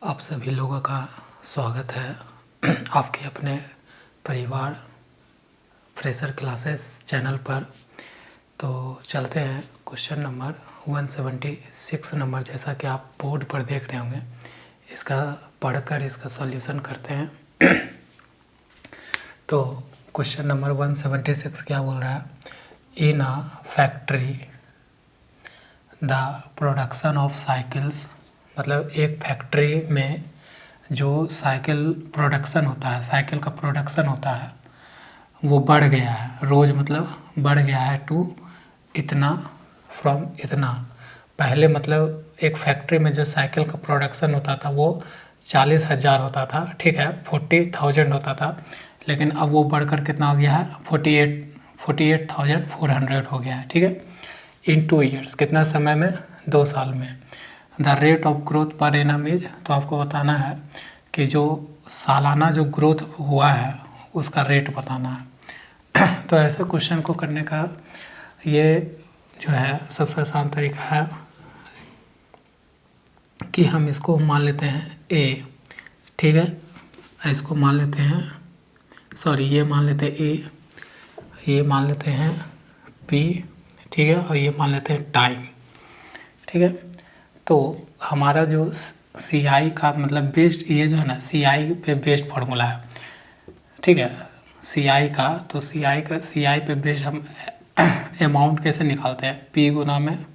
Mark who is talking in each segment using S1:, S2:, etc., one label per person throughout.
S1: आप सभी लोगों का स्वागत है आपके अपने परिवार फ्रेशर क्लासेस चैनल पर। तो चलते हैं क्वेश्चन नंबर 176 नंबर, जैसा कि आप बोर्ड पर देख रहे होंगे, इसका पढ़कर इसका सॉल्यूशन करते हैं। तो क्वेश्चन नंबर 176 क्या बोल रहा है? In a factory the production of cycles, मतलब एक फैक्ट्री में जो साइकिल प्रोडक्शन होता है, साइकिल का प्रोडक्शन होता है, वो बढ़ गया है। रोज़ मतलब बढ़ गया है टू इतना, फ्रॉम इतना। पहले मतलब एक फैक्ट्री में जो साइकिल का प्रोडक्शन होता था वो 40,000 होता था, ठीक है, 40,000 होता था, लेकिन अब वो बढ़कर कितना हो गया है? 48,400 हो गया है, ठीक है, इन 2 ईयर्स। कितना समय में? 2 साल में। The rate of growth per annum is, तो आपको बताना है कि जो सालाना जो ग्रोथ हुआ है उसका रेट बताना है। तो ऐसे क्वेश्चन को करने का ये जो है सबसे आसान तरीका है कि हम इसको मान लेते हैं ए, ठीक है, इसको मान लेते हैं, सॉरी ये मान लेते हैं ए, ये मान लेते हैं पी, ठीक है, और ये मान लेते हैं टाइम, ठीक है। तो हमारा जो सी आई का मतलब बेस्ड, ये जो है ना सी आई पे बेस्ड फार्मूला है, ठीक है, सी आई का। तो सी आई पे बेस्ड हम अमाउंट कैसे निकालते हैं? पी गुना में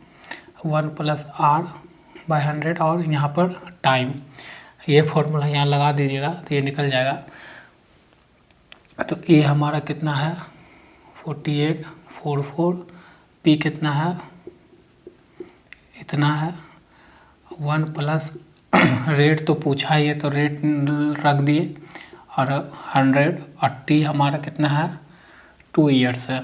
S1: 1+R/100 और यहाँ पर टाइम, ये फॉर्मूला यहाँ लगा दीजिएगा तो ये निकल जाएगा। तो ए हमारा कितना है? 4844। पी कितना है? इतना है। 1+ रेट तो पूछा ही है तो रेट रख दिए, और 100, और टी हमारा कितना है? 2 ईयर्स है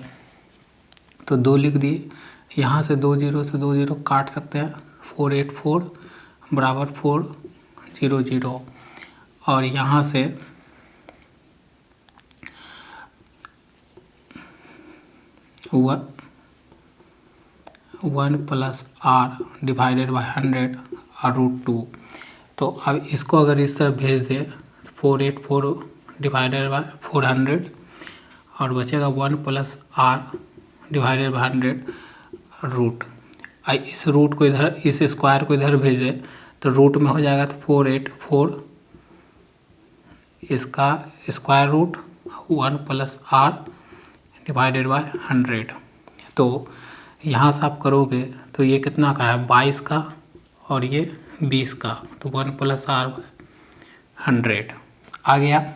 S1: तो 2 लिख दिए। यहाँ से 2 जीरो से 2 जीरो काट सकते हैं, 484 बराबर 400, और यहाँ से 1+R/100 और √2। तो अब इसको अगर इस तरह भेज दें 484/400 और बचेगा 1+R/100 रूट। इस रूट को इधर, इस स्क्वायर को इधर भेज दें तो रूट में हो जाएगा, तो 484 इसका स्क्वायर रूट 1+R/100। तो यहाँ से आप करोगे तो ये कितना का है? 22 का, और ये 20 का, तो 1+R/100 आ गया।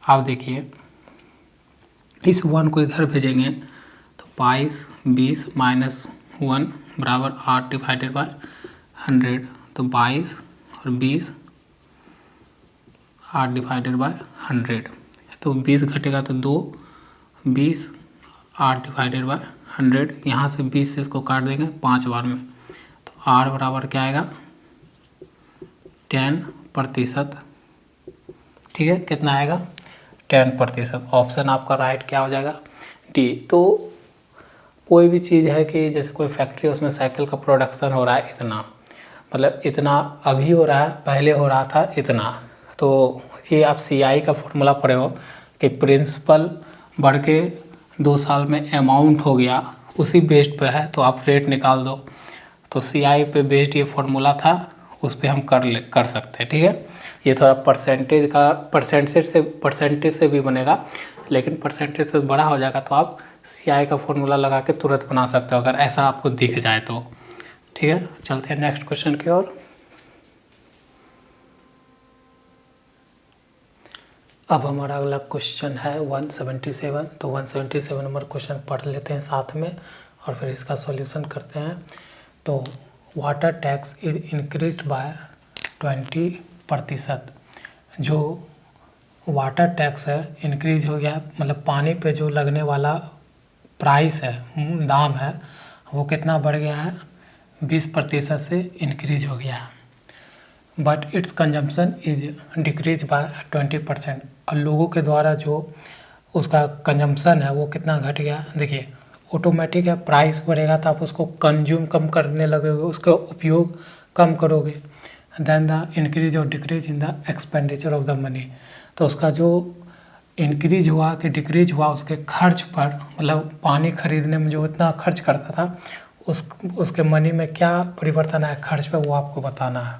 S1: आप देखिए इस 1 को इधर भेजेंगे तो 22, 20 -1 बराबर R/100, तो 22 और 20 R/100, तो 20 घटेगा तो 2, 20 R/100। यहाँ से 20 से इसको काट देंगे 5 बार में, तो R बराबर क्या आएगा? 10%, ठीक है, कितना आएगा? 10%। ऑप्शन आपका राइट क्या हो जाएगा? डी। तो कोई भी चीज़ है कि जैसे कोई फैक्ट्री है उसमें साइकिल का प्रोडक्शन हो रहा है इतना, मतलब इतना अभी हो रहा है, पहले हो रहा था इतना। तो ये आप सी आई का फॉर्मूला पढ़े हो कि प्रिंसिपल बढ़ के 2 साल में अमाउंट हो गया, उसी बेस्ड पे है, तो आप रेट निकाल दो। तो सी आई पे बेस्ड ये फॉर्मूला था, उस पर हम कर सकते हैं, ठीक है। ये थोड़ा परसेंटेज से भी बनेगा, लेकिन परसेंटेज से बड़ा हो जाएगा तो आप सी आई का फॉर्मूला लगा के तुरंत बना सकते हो, अगर ऐसा आपको दिख जाए तो, ठीक है। चलते हैं नेक्स्ट क्वेश्चन की ओर। अब हमारा अगला क्वेश्चन है 177। तो 177 नंबर क्वेश्चन पढ़ लेते हैं साथ में और फिर इसका सॉल्यूशन करते हैं। तो water tax is increased by 20%। जो वाटर टैक्स है इंक्रीज हो गया, मतलब पानी पे जो लगने वाला प्राइस है, दाम है, वो कितना बढ़ गया है? 20% से इंक्रीज हो गया है। But it's consumption is decrease by 20%। और लोगों के द्वारा जो उसका कंजम्पशन है वो कितना घट गया? देखिए ऑटोमेटिक है, प्राइस बढ़ेगा तो आप उसको कंज्यूम कम करने लगोगे, उसका उपयोग कम करोगे। देन द इंक्रीज और decrease in the expenditure of the money. तो उसका जो इंक्रीज हुआ कि डिक्रीज हुआ उसके खर्च पर, मतलब पानी खरीदने में जो इतना खर्च करता था उसके मनी में क्या परिवर्तन है खर्च पे, वो आपको बताना है।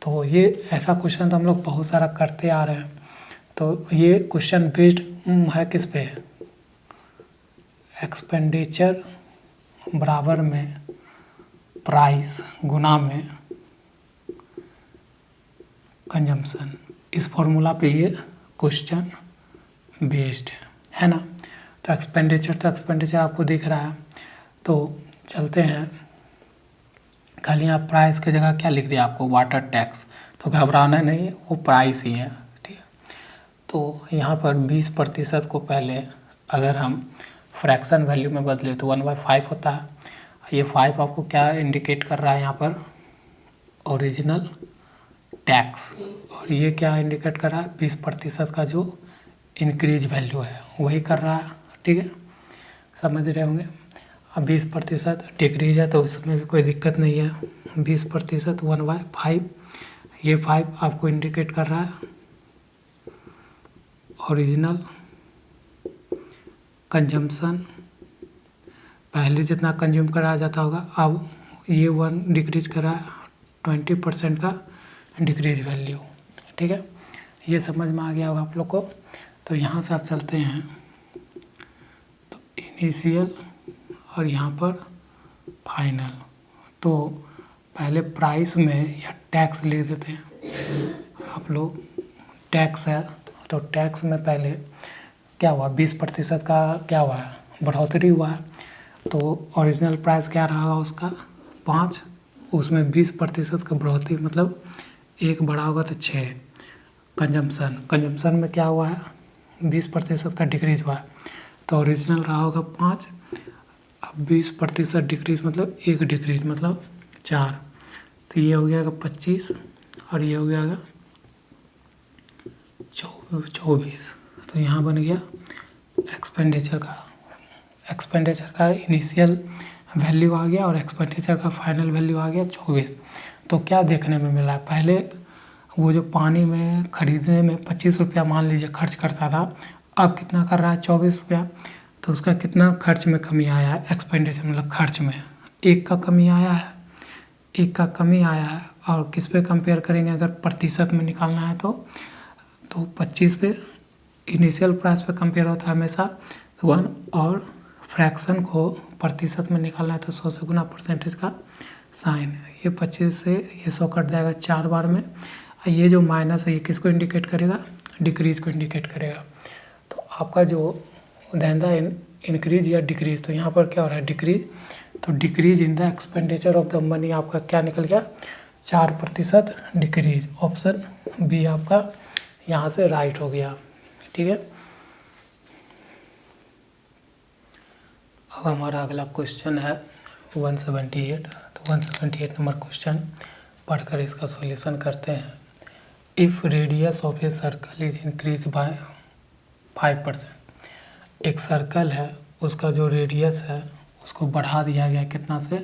S1: तो ये ऐसा क्वेश्चन तो हम लोग बहुत सारा करते आ रहे हैं। तो ये क्वेश्चन बेस्ड है किस पे, एक्सपेंडिचर बराबर में प्राइस गुना में कंजम्पशन, इस फॉर्मूला पे ये क्वेश्चन बेस्ड है ना। तो एक्सपेंडिचर आपको दिख रहा है। तो चलते हैं, खाली आप प्राइस की जगह क्या लिख दिया आपको, वाटर टैक्स। तो घबराना नहीं, वो प्राइस ही है, ठीक है। तो यहाँ पर 20% को पहले अगर हम फ्रैक्शन वैल्यू में बदले तो 1/5 होता है। ये 5 आपको क्या इंडिकेट कर रहा है यहाँ पर, ओरिजिनल टैक्स। और ये क्या इंडिकेट कर रहा है, 20% का जो इंक्रीज वैल्यू है वही कर रहा है, ठीक है, समझ रहे होंगे। अब 20% डिक्रीज है तो उसमें भी कोई दिक्कत नहीं है। 20% 1/5, ये 5 आपको इंडिकेट कर रहा है ओरिजिनल कंजम्पशन। पहले जितना कंज्यूम कराया जाता होगा अब ये 1 डिक्रीज कर रहा है, 20% का डिक्रीज वैल्यू, ठीक है। ये समझ में आ गया होगा आप लोग को। तो यहाँ से आप चलते हैं, तो इनिशियल और यहाँ पर फाइनल। तो पहले प्राइस में या टैक्स ले देते हैं आप लोग, टैक्स है तो टैक्स में पहले क्या हुआ, 20% का क्या हुआ है, बढ़ोतरी हुआ है। तो ओरिजिनल प्राइस क्या रहा उसका 5, उसमें 20% का बढ़ोतरी, मतलब 1 बढ़ा होगा तो 6। कंजम्पशन में क्या हुआ है, 20% का डिक्रीज हुआ है। तो ओरिजिनल रहा होगा 5, अब 20% डिक्रीज मतलब 1 डिक्रीज मतलब 4। तो ये हो गया 25 और ये हो गया 24। तो यहाँ बन गया एक्सपेंडिचर का इनिशियल वैल्यू आ गया और एक्सपेंडिचर का फाइनल वैल्यू आ गया 24। तो क्या देखने में मिल रहा है, पहले वो जो पानी में ख़रीदने में 25 रुपया मान लीजिए खर्च करता था, अब कितना कर रहा है 24 रुपया। तो उसका कितना खर्च में कमी आया है, एक्सपेंडिचर मतलब खर्च में 1 का कमी आया है, 1 का कमी आया है। और किस पे कंपेयर करेंगे, अगर प्रतिशत में निकालना है तो 25 पे इनिशियल प्राइस पे कंपेयर होता है हमेशा 1, और फ्रैक्शन को प्रतिशत में निकालना है तो 100 से गुना परसेंटेज का साइन। ये 25 से ये 100 कट जाएगा 4 बार में। ये जो माइनस है ये किसको इंडिकेट करेगा, डिक्रीज को इंडिकेट करेगा। तो आपका जो धंधा इंक्रीज या डिक्रीज, तो यहाँ पर क्या हो रहा है डिक्रीज। तो decrease in the expenditure of the money आपका क्या निकल गया, 4% डिक्रीज। ऑप्शन बी आपका यहाँ से राइट हो गया, ठीक है। अब हमारा अगला क्वेश्चन है 178। तो 178 नंबर क्वेश्चन पढ़कर इसका सॉल्यूशन करते हैं। If radius of a circle is increase by 5%, एक सर्कल है उसका जो रेडियस है उसको बढ़ा दिया गया कितना से,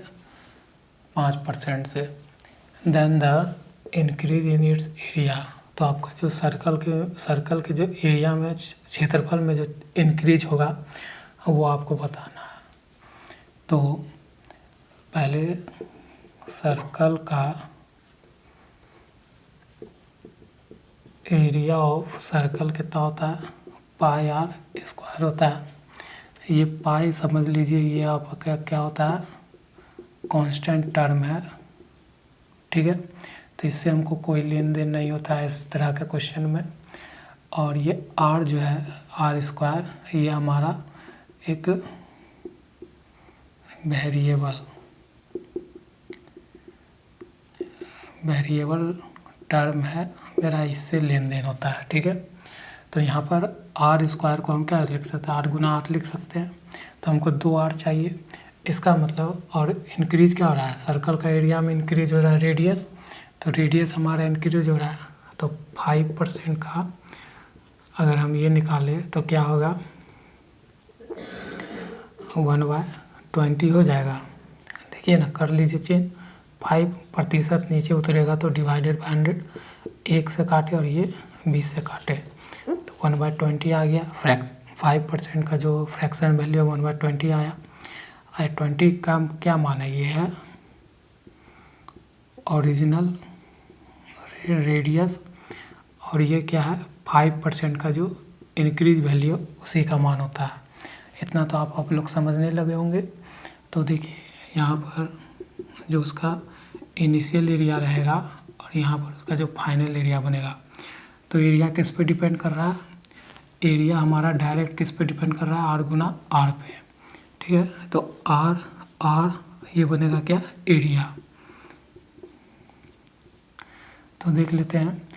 S1: 5% से। Then the increase in its area, तो आपका जो सर्कल के जो एरिया में क्षेत्रफल में जो इंक्रीज होगा वो आपको बताना है। तो पहले सर्कल का एरिया ऑफ सर्कल कितना होता है, πr² होता है। ये पाई समझ लीजिए ये आपका क्या होता है, कांस्टेंट टर्म है, ठीक है। तो इससे हमको कोई लेन देन नहीं होता है इस तरह के क्वेश्चन में। और ये r जो है r², ये हमारा एक वेरिएबल टर्म है, मेरा इससे लेन देन होता है, ठीक है। तो यहाँ पर r² को हम क्या लिख सकते हैं, r गुना r लिख सकते हैं। तो हमको 2r चाहिए, इसका मतलब। और इंक्रीज क्या हो रहा है, सर्कल का एरिया में इंक्रीज हो रहा है रेडियस, तो रेडियस हमारा इंक्रीज हो रहा है। तो 5% का अगर हम ये निकालें तो क्या होगा, 1/20 हो जाएगा। देखिए ना, कर लीजिए चेंज, 5% नीचे उतरेगा तो डिवाइडेड बाई 100, 1 से काटे और ये 20 से काटे तो 1/20 आ गया। 5% का जो फ्रैक्शन वैल्यू 1/20 आया। 20 का क्या मान है, ये है ओरिजिनल रेडियस और ये क्या है 5% का जो इंक्रीज वैल्यू उसी का मान होता है। इतना तो आप लोग समझने लगे होंगे। तो देखिए यहाँ पर जो उसका इनिशियल एरिया रहेगा और यहाँ पर उसका जो फाइनल एरिया बनेगा, तो एरिया किस पे डिपेंड कर रहा है, एरिया हमारा डायरेक्ट किस पे डिपेंड कर रहा है, आर गुना आर पे, ठीक है। तो आर ये बनेगा क्या, एरिया। तो देख लेते हैं,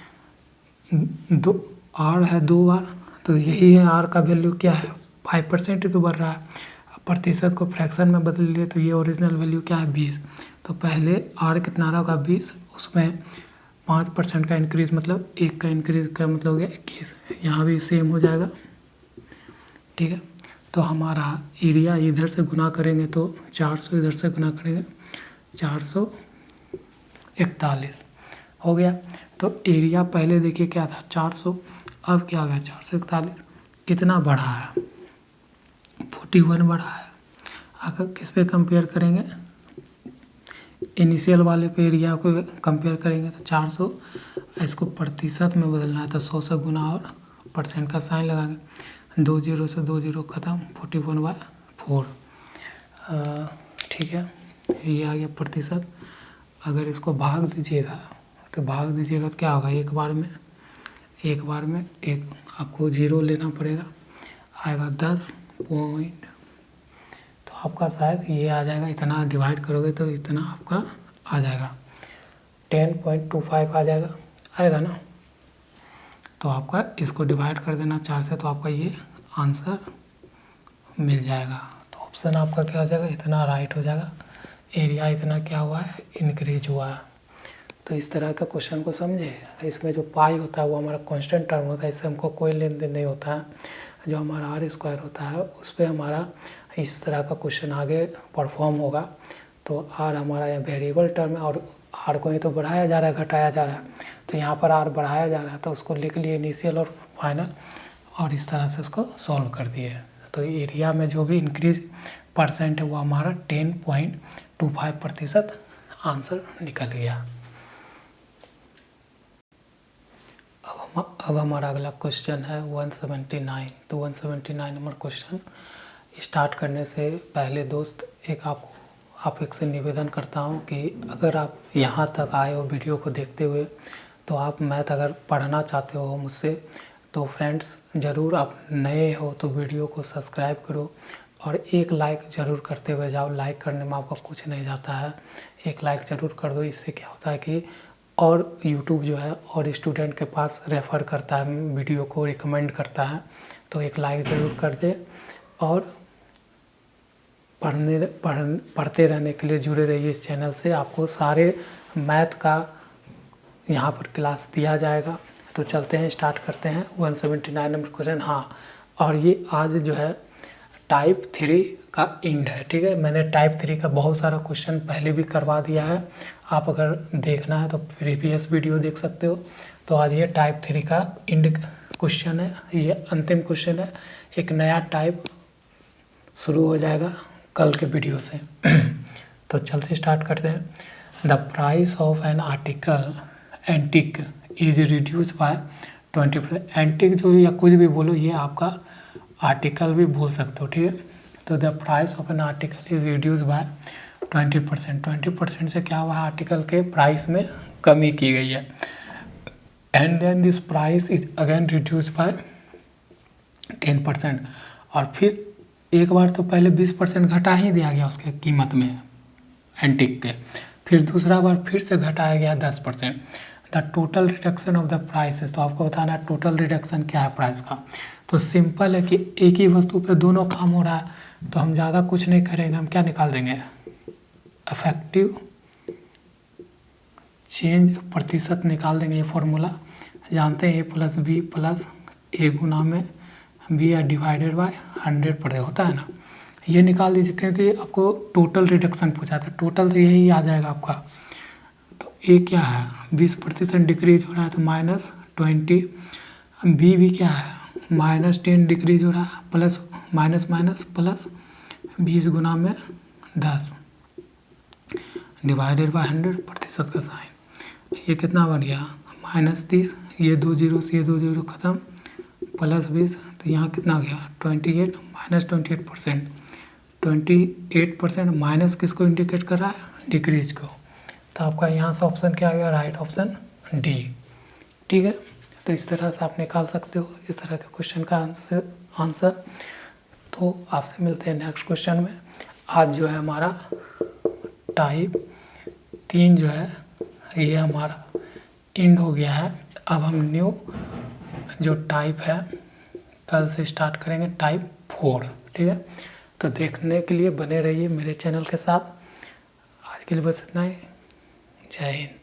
S1: दो आर है 2 बार, तो यही है आर का वैल्यू क्या है 5% ही तो बढ़ रहा है। प्रतिशत को फ्रैक्शन में बदल लिए तो ये ओरिजिनल वैल्यू क्या है 20। तो पहले आर कितना रहा 20, उसमें 5% का इंक्रीज़ मतलब 1 का इंक्रीज़ का मतलब हो गया 21। यहाँ भी सेम हो जाएगा, ठीक है। तो हमारा एरिया इधर से गुना करेंगे तो 400, इधर से गुना करेंगे 441 हो गया। तो एरिया पहले देखिए क्या था 400, अब क्या हो गया 441। कितना बढ़ा है, 41 बढ़ा है। अगर किस पे कंपेयर करेंगे, इनिशियल वाले पे एरिया को कंपेयर करेंगे तो 400, इसको प्रतिशत में बदलना है तो 100 से गुना और परसेंट का साइन लगाएंगे, 2 0 से 2 0 ख़त्म, 41/4, ठीक है। ये आ गया प्रतिशत। अगर इसको भाग दीजिएगा तो तो क्या होगा, एक बार में एक आपको 0 लेना पड़ेगा, आएगा 10 पॉइंट, तो आपका शायद ये आ जाएगा, इतना डिवाइड करोगे तो इतना आपका आ जाएगा 10.25 आ आएगा ना। तो आपका इसको डिवाइड कर देना 4 से, तो आपका ये आंसर मिल जाएगा। तो ऑप्शन आपका क्या हो जाएगा, इतना राइट हो जाएगा। एरिया इतना क्या हुआ है, इंक्रीज हुआ है। तो इस तरह का क्वेश्चन को समझे। इसमें जो पाई होता है वो हमारा कांस्टेंट टर्म होता है, इससे हमको कोई लेन देन नहीं होता है। जो हमारा आर स्क्वायर होता है उस पर हमारा इस तरह का क्वेश्चन आगे परफॉर्म होगा। तो आर हमारा यहाँ वेरिएबल टर्म है और आर को ही तो बढ़ाया जा रहा है, घटाया जा रहा है। तो यहाँ पर आर बढ़ाया जा रहा है तो उसको लिख लिए इनिशियल और फाइनल, और इस तरह से उसको सॉल्व कर दिए। तो एरिया में जो भी इंक्रीज परसेंट है वो हमारा 10.25% आंसर निकल गया। अब हमारा अगला क्वेश्चन है 179। तो 179 नंबर क्वेश्चन स्टार्ट करने से पहले दोस्त आप एक से निवेदन करता हूँ कि अगर आप यहाँ तक आए हो वीडियो को देखते हुए, तो आप मैथ अगर पढ़ना चाहते हो मुझसे, तो फ्रेंड्स ज़रूर आप नए हो तो वीडियो को सब्सक्राइब करो और एक लाइक ज़रूर करते हुए जाओ। लाइक करने में आपका कुछ नहीं जाता है, एक लाइक ज़रूर कर दो। इससे क्या होता है कि और यूट्यूब जो है और स्टूडेंट के पास रेफ़र करता है, वीडियो को रिकमेंड करता है। तो एक लाइक ज़रूर कर दे और पढ़ते रहने के लिए जुड़े रहिए इस चैनल से। आपको सारे मैथ का यहाँ पर क्लास दिया जाएगा। तो चलते हैं, स्टार्ट करते हैं 179 नंबर क्वेश्चन। हाँ, और ये आज जो है टाइप 3 का एंड है, ठीक है। मैंने टाइप 3 का बहुत सारा क्वेश्चन पहले भी करवा दिया है, आप अगर देखना है तो प्रीवियस वीडियो देख सकते हो। तो आज ये टाइप 3 का एंड क्वेश्चन है, ये अंतिम क्वेश्चन है। एक नया टाइप शुरू हो जाएगा कल के वीडियो से। तो चलते स्टार्ट करते हैं। The price of an article antique is reduce by 20%। Antique जो या कुछ भी बोलो, ये आपका आर्टिकल भी बोल सकते हो, ठीक है। तो the price of an article is reduce by 20%। 20% से क्या हुआ है, आर्टिकल के प्राइस में कमी की गई है। And then this price is again reduce by 10%। और फिर एक बार तो पहले 20% घटा ही दिया गया उसके कीमत में एंटिक के, फिर दूसरा बार फिर से घटाया गया 10%। The total reduction of the prices, तो आपको बताना है टोटल रिडक्शन क्या है प्राइस का। तो सिंपल है कि एक ही वस्तु पे दोनों काम हो रहा है, तो हम ज़्यादा कुछ नहीं करेंगे, हम क्या निकाल देंगे, इफेक्टिव चेंज प्रतिशत निकाल देंगे। ये फॉर्मूला जानते हैं, A+B+A गुना में B या डिवाइडेड बाय 100 पर होता है ना। ये निकाल दीजिए क्योंकि आपको टोटल रिडक्शन पूछा था। टोटल तो यही आ जाएगा आपका ए क्या है, 20% डिक्रीज हो रहा है तो -20। बी भी क्या है, -10 डिक्रीज हो रहा है, प्लस माइनस माइनस प्लस 20 गुना में 10 डिवाइडेड बाय 100 प्रतिशत का साइन। ये कितना बन गया, -30, ये 2 जीरो से ये 2 जीरो खत्म, प्लस 20, तो यहाँ कितना गया 28, -28%। 28% माइनस किसको इंडिकेट कर रहा है, डिक्रीज को। तो आपका यहाँ से ऑप्शन क्या आ गया, राइट ऑप्शन डी। ठीक है, तो इस तरह से आप निकाल सकते हो इस तरह के क्वेश्चन का आंसर। तो आपसे मिलते हैं नेक्स्ट क्वेश्चन में। आज जो है हमारा टाइप 3 जो है ये हमारा एंड हो गया है। अब हम न्यू जो टाइप है कल से स्टार्ट करेंगे, टाइप 4। ठीक है, तो देखने के लिए बने रहिए मेरे चैनल के साथ। आज के लिए बस इतना ही। जय हिंद।